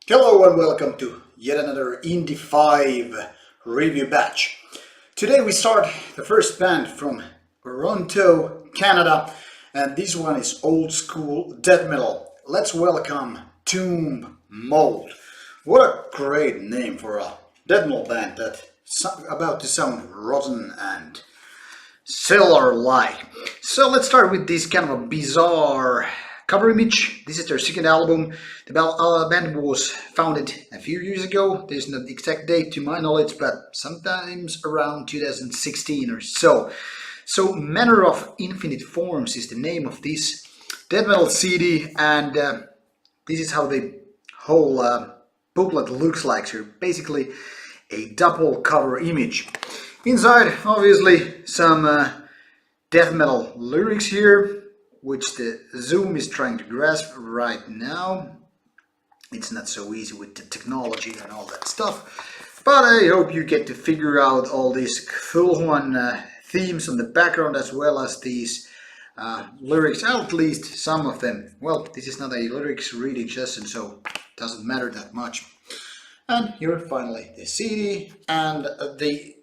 Hello and welcome to yet another Indie 5 review batch. Today we start the first band from Toronto, Canada, and this one is old school death metal. Let's welcome Tomb Mold. What a great name for a death metal band that's about to sound rotten and cellar-like. So let's start with this kind of a bizarre cover image. This is their second album. The band was founded a few years ago. There's no exact date to my knowledge, but sometimes around 2016 or so. So Manor of Infinite Forms is the name of this death metal CD, and this is how the whole booklet looks like. So basically a double cover image. Inside, obviously, some death metal lyrics here, which the Zoom is trying to grasp right now. It's not so easy with the technology and all that stuff, but I hope you get to figure out all these Cthulhuan themes on the background, as well as these lyrics, at least some of them. Well, this is not a lyrics reading session, so it doesn't matter that much. And here finally the CD and the,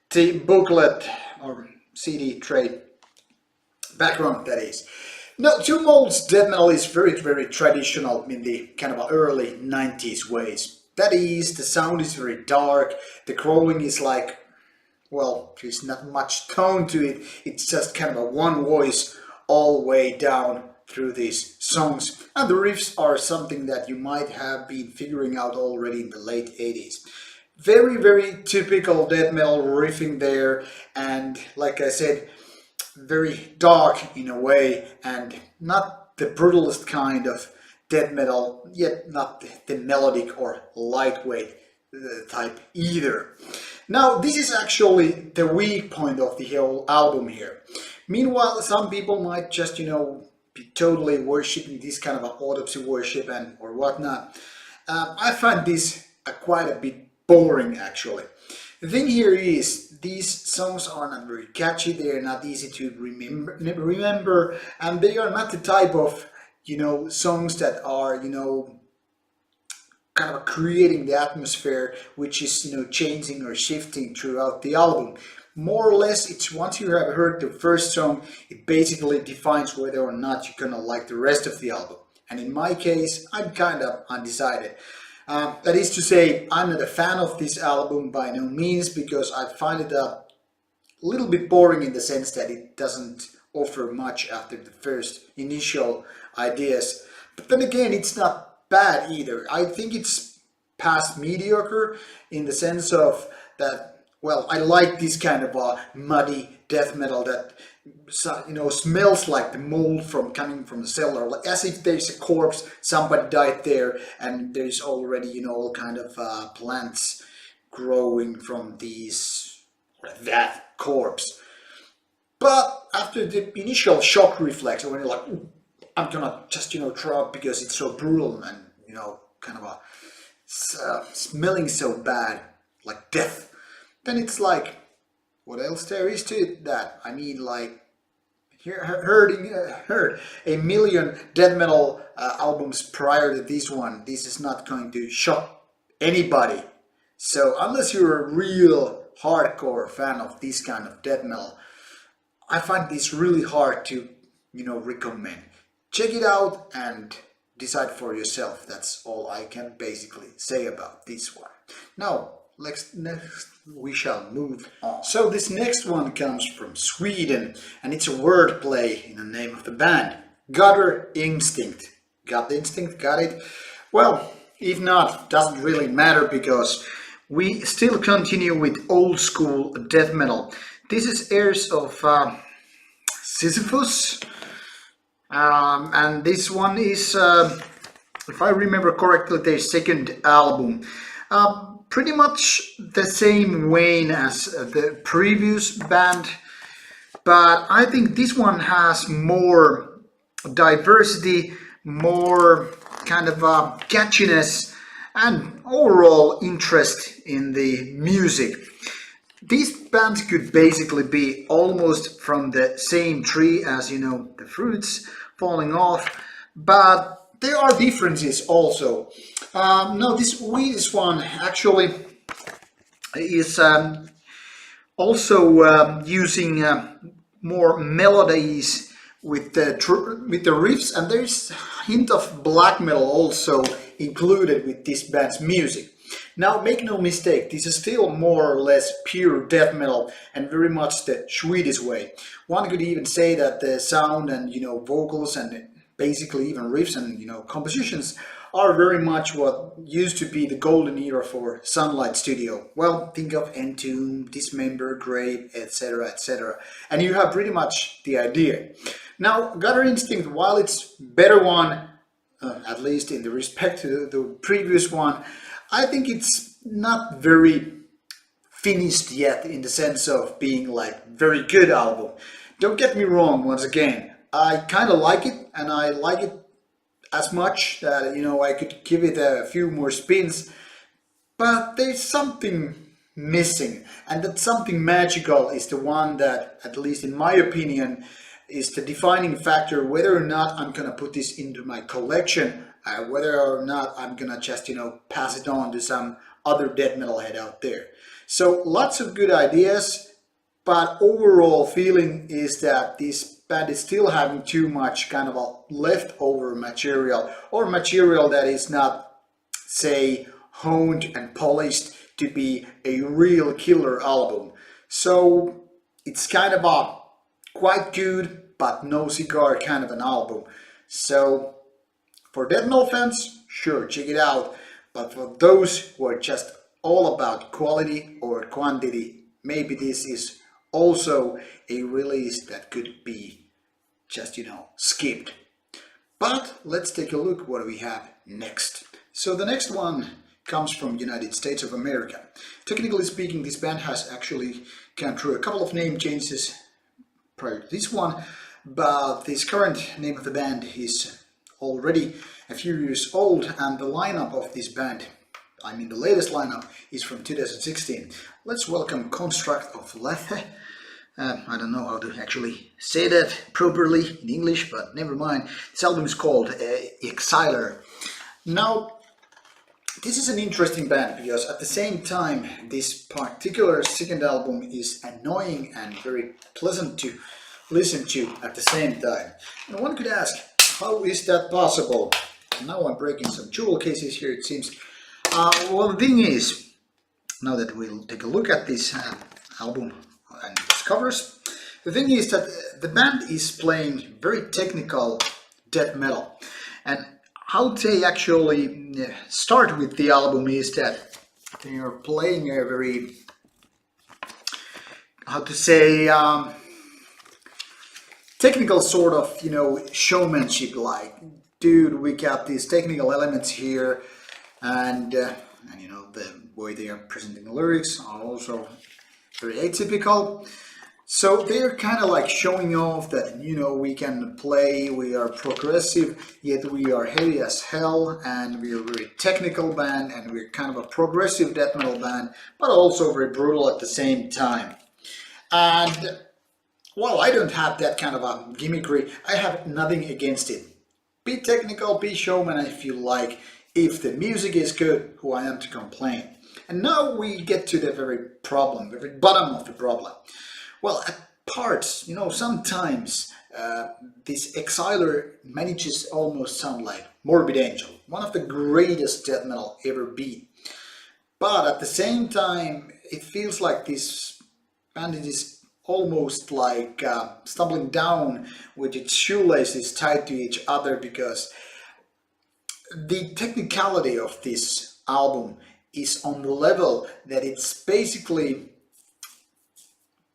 the booklet or CD tray background, that is. Now, Tomb Mold's death metal is very traditional in the kind of early 90s ways. That is, the sound is very dark, the crawling is like, well, there's not much tone to it, it's just kind of a one voice all the way down through these songs. And the riffs are something that you might have been figuring out already in the late 80s. Very typical death metal riffing there, and like I said, very dark in a way, and not the brutalist kind of death metal, yet not the melodic or lightweight type either. Now, this is actually the weak point of the whole album here. Meanwhile, some people might just, be totally worshipping this kind of an autopsy worship and or whatnot. I find this quite a bit boring, actually. The thing here is, these songs are not very catchy, they are not easy to remember, and they are not the type of, songs that are, kind of creating the atmosphere, which is, changing or shifting throughout the album. More or less, it's once you have heard the first song, it basically defines whether or not you're gonna like the rest of the album. And in my case, I'm kind of undecided. That is to say, I'm not a fan of this album by no means, because I find it a little bit boring in the sense that it doesn't offer much after the first initial ideas. But then again, it's not bad either. I think it's past mediocre in the sense of that, well, I like this kind of a muddy death metal that smells like the mold coming from the cellar, like as if there's a corpse, somebody died there, and there's already all kind of plants growing from that corpse. But after the initial shock reflex, when you're like, I'm gonna just throw up because it's so brutal and kind of a smelling so bad, like death, then it's like, what else there is to it? That I mean, like, heard a million death metal albums prior to this one. This is not going to shock anybody. So unless you're a real hardcore fan of this kind of death metal, I find this really hard to recommend. Check it out and decide for yourself. That's all I can basically say about this one. Now, next we shall move on. So this next one comes from Sweden, and it's a wordplay in the name of the band. Gutter Instinct. Got the instinct? Got it? Well, if not, doesn't really matter, because we still continue with old school death metal. This is Heirs of Sisyphus, and this one is, if I remember correctly, their second album. Pretty much the same vein as the previous band, but I think this one has more diversity, more kind of catchiness, and overall interest in the music. These bands could basically be almost from the same tree as, the fruits falling off, but there are differences also. No, this Swedish one actually is also using more melodies with the riffs, and there's a hint of black metal also included with this band's music. Now, make no mistake, this is still more or less pure death metal and very much the Swedish way. One could even say that the sound and vocals and basically even riffs and compositions are very much what used to be the golden era for Sunlight Studio. Well, think of Entomb, Dismember, Grave, etc., etc. And you have pretty much the idea. Now, Gutter Instinct, while it's better one, at least in the respect to the previous one, I think it's not very finished yet in the sense of being like very good album. Don't get me wrong, once again, I kind of like it, and I like it as much that I could give it a few more spins, but there's something missing, and that something magical is the one that, at least in my opinion, is the defining factor whether or not I'm gonna put this into my collection, whether or not I'm gonna just pass it on to some other death metal head out there. So lots of good ideas, but overall feeling is that this band is still having too much kind of a leftover material, or material that is not, say, honed and polished to be a real killer album. So it's kind of a quite good but no cigar kind of an album. So for death metal fans, sure, check it out. But for those who are just all about quality or quantity, maybe this is also a release that could be just skipped. But let's take a look what we have next. So the next one comes from United States of America. Technically speaking, this band has actually gone through a couple of name changes prior to this one, but this current name of the band is already a few years old, and the lineup of this band, I mean the latest lineup, is from 2016. Let's welcome Constructive Life. I don't know how to actually say that properly in English, but never mind. This album is called Exiler. Now, this is an interesting band because at the same time, this particular second album is annoying and very pleasant to listen to at the same time. And one could ask, how is that possible? Now I'm breaking some jewel cases here, it seems. Well, the thing is, now that we'll take a look at this album and its covers, the thing is that the band is playing very technical death metal. And how they actually start with the album is that they are playing a very, how to say, technical sort of, showmanship, like, dude, we got these technical elements here, and the way they are presenting the lyrics are also very atypical. So they're kind of like showing off that, we can play, we are progressive, yet we are heavy as hell, and we are a very technical band, and we're kind of a progressive death metal band, but also very brutal at the same time. And while I don't have that kind of a gimmickry, I have nothing against it. Be technical, be showman if you like. If the music is good, who I am to complain? And now we get to the very problem, the very bottom of the problem. Well, at parts, sometimes this Exiler manages almost sound like Morbid Angel, one of the greatest death metal ever be. But at the same time, it feels like this band is almost like stumbling down with its shoelaces tied to each other, because the technicality of this album is on the level that it's basically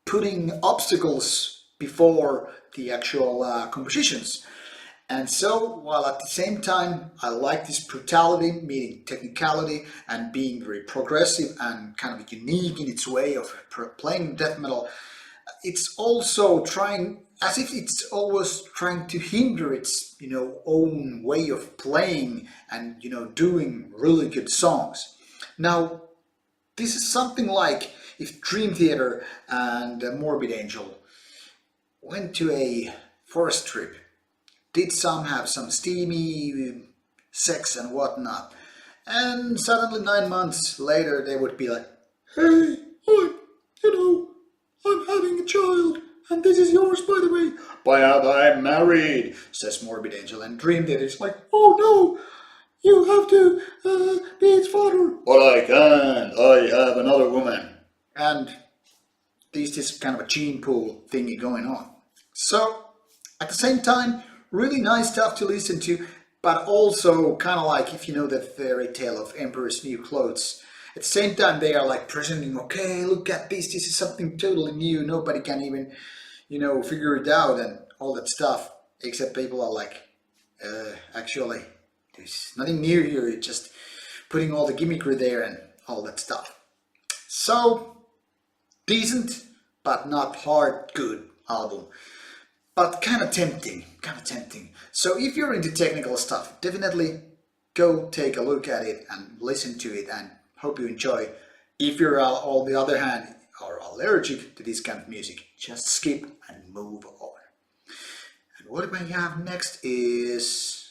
putting obstacles before the actual compositions. And so, while at the same time I like this brutality meeting technicality and being very progressive and kind of unique in its way of playing death metal, it's also trying, as if it's always trying to hinder its own way of playing and doing really good songs. Now, this is something like if Dream Theater and Morbid Angel went to a forest trip, did some have some steamy sex and whatnot. And suddenly 9 months later they would be like, hey, I'm having a child, and this is yours, by the way. But I'm married, says Morbid Angel, and Dream Theater is like, oh no, you have to be its father. But I can't, I have another woman. And there's this kind of a gene pool thingy going on. So, at the same time, really nice stuff to listen to, but also kind of like, if you know the fairy tale of Emperor's New Clothes, at the same time they are like presenting, okay, look at this is something totally new, nobody can even, figure it out and all that stuff, except people are like, actually, there's nothing new here, you're just putting all the gimmickry there and all that stuff. So, decent, but not hard good album. But kind of tempting. So if you're into technical stuff, definitely go take a look at it and listen to it and hope you enjoy. If you're, on the other hand, are allergic to this kind of music, just skip and move on. And what we have next is...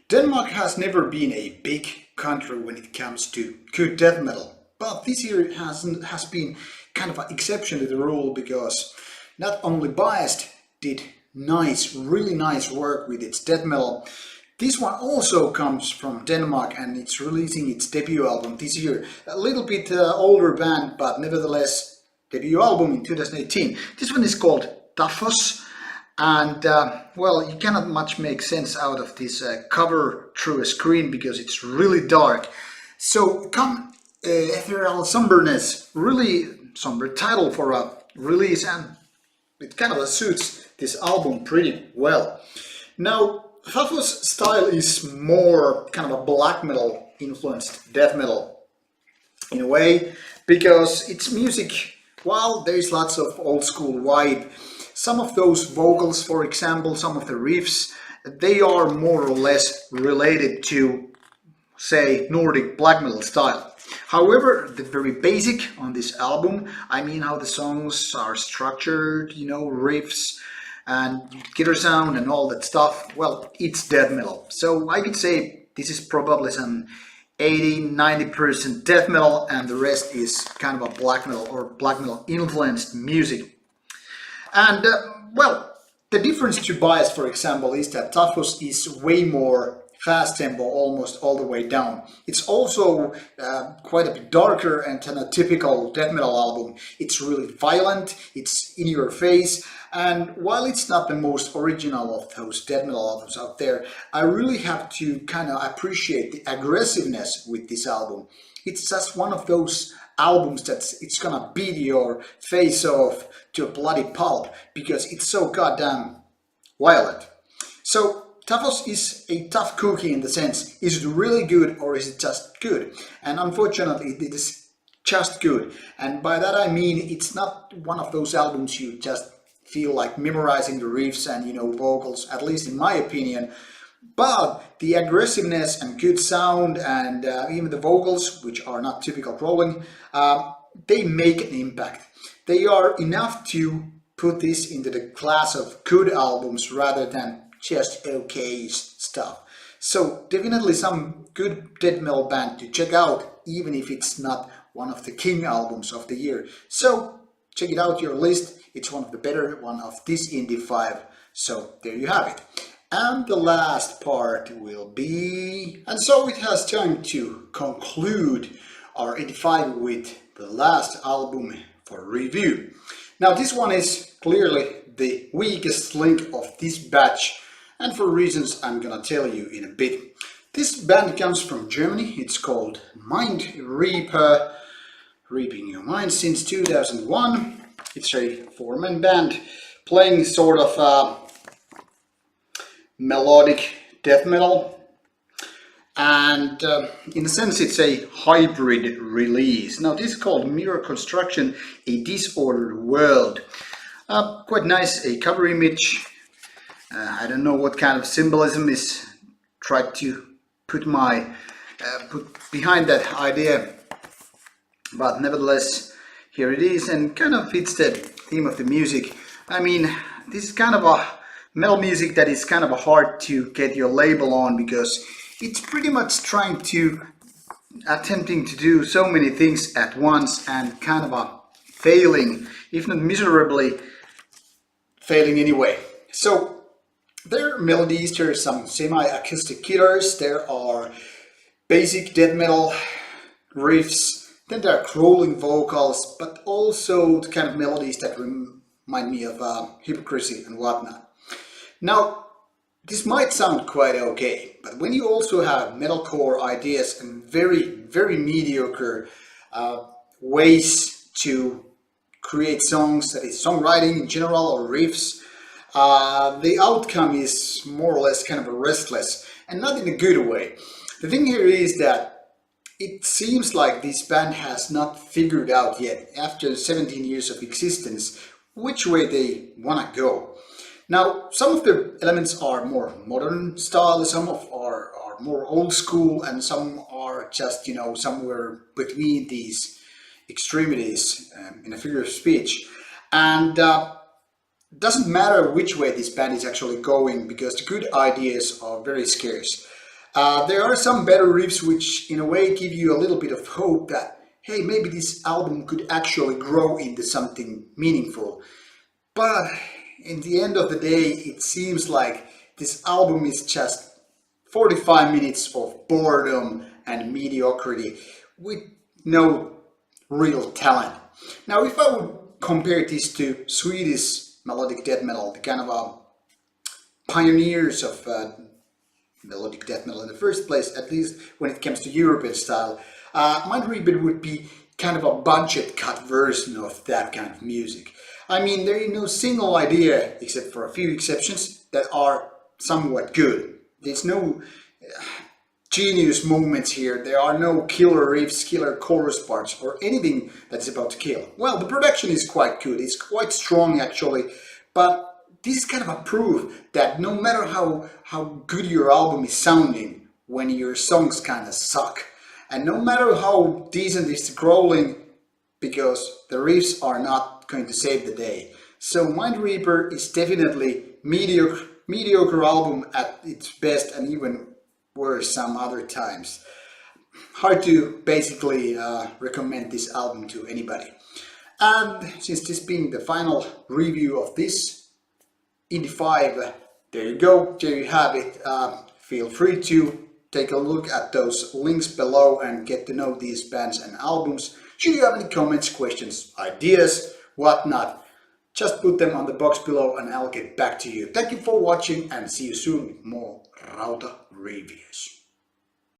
Denmark has never been a big country when it comes to good death metal, but this year has been kind of an exception to the rule, because not only Biased did really nice work with its death metal, this one also comes from Denmark and it's releasing its debut album this year. A little bit older band, but nevertheless debut album in 2018. This one is called Taphos, and well, you cannot much make sense out of this cover through a screen because it's really dark. So come Ethereal Somberness, really somber title for a release, and it kind of suits this album pretty well. Now, Taphos' style is more kind of a black metal influenced death metal in a way, because its music, while there's lots of old school vibe, some of those vocals, for example, some of the riffs, they are more or less related to, say, Nordic black metal style. However, the very basic on this album, I mean how the songs are structured, riffs and guitar sound and all that stuff, well, it's death metal. So I could say this is probably some 80-90% death metal, and the rest is kind of a black metal or black metal influenced music. And well, the difference to Bias, for example, is that Taphos is way more fast tempo, almost all the way down. It's also quite a bit darker and than a typical death metal album. It's really violent, it's in your face, and while it's not the most original of those death metal albums out there, I really have to kind of appreciate the aggressiveness with this album. It's just one of those albums that it's gonna beat your face off to a bloody pulp because it's so goddamn violent. So Taphos is a tough cookie in the sense, is it really good or is it just good? And unfortunately it is just good. And by that I mean it's not one of those albums you just feel like memorizing the riffs and vocals, at least in my opinion. But the aggressiveness and good sound and even the vocals, which are not typical crawling, they make an impact. They are enough to put this into the class of good albums rather than just okay stuff. So definitely some good death metal band to check out, even if it's not one of the king albums of the year. So check it out, your list. It's one of the better one of this Indie 5. So there you have it. And the last part will be... And so it has time to conclude our Indie 5 with the last album for review. Now this one is clearly the weakest link of this batch, and for reasons I'm gonna tell you in a bit. This band comes from Germany. It's called Mindreaper, Reaping Your Mind, since 2001. It's a four-man band playing sort of melodic death metal, and in a sense it's a hybrid release. Now this is called Mirror Construction, A Disordered World. Quite nice, a cover image. I don't know what kind of symbolism is tried to put behind that idea, but nevertheless here it is, and kind of fits the theme of the music. I mean, this is kind of a metal music that is kind of hard to get your label on, because it's pretty much attempting to do so many things at once and kind of failing, if not miserably, failing anyway. So there are melodies, there are some semi-acoustic guitars, there are basic death metal riffs, then there are crawling vocals, but also the kind of melodies that remind me of hypocrisy and whatnot. Now, this might sound quite okay, but when you also have metalcore ideas and very, very mediocre ways to create songs, that is songwriting in general or riffs, the outcome is more or less kind of a restless, and not in a good way. The thing here is that it seems like this band has not figured out yet, after 17 years of existence, which way they want to go. Now, some of the elements are more modern style, some are more old school, and some are just, you know, somewhere between these extremities, in a figure of speech. And doesn't matter which way this band is actually going, because the good ideas are very scarce. There are some better riffs which in a way give you a little bit of hope that, hey, maybe this album could actually grow into something meaningful. But in the end of the day, it seems like this album is just 45 minutes of boredom and mediocrity with no real talent. Now, if I would compare this to Swedish melodic death metal, the kind of pioneers of melodic death metal in the first place, at least when it comes to European style, Mindreaper would be kind of a budget cut version of that kind of music. I mean, there is no single idea, except for a few exceptions, that are somewhat good. There's no genius moments here. There are no killer riffs, killer chorus parts, or anything that's about to kill. Well, the production is quite good. It's quite strong, actually. But this is kind of a proof that no matter how good your album is sounding, when your songs kind of suck, and no matter how decent is the crawling, because the riffs are not going to save the day. So Mindreaper is definitely mediocre album at its best, and even worse some other times. Hard to basically recommend this album to anybody. And since this being the final review of this Indie 5, there you go, there you have it. Feel free to take a look at those links below and get to know these bands and albums. Should you have any comments, questions, ideas, whatnot, just put them on the box below and I'll get back to you. Thank you for watching and see you soon with more Rauta reviews.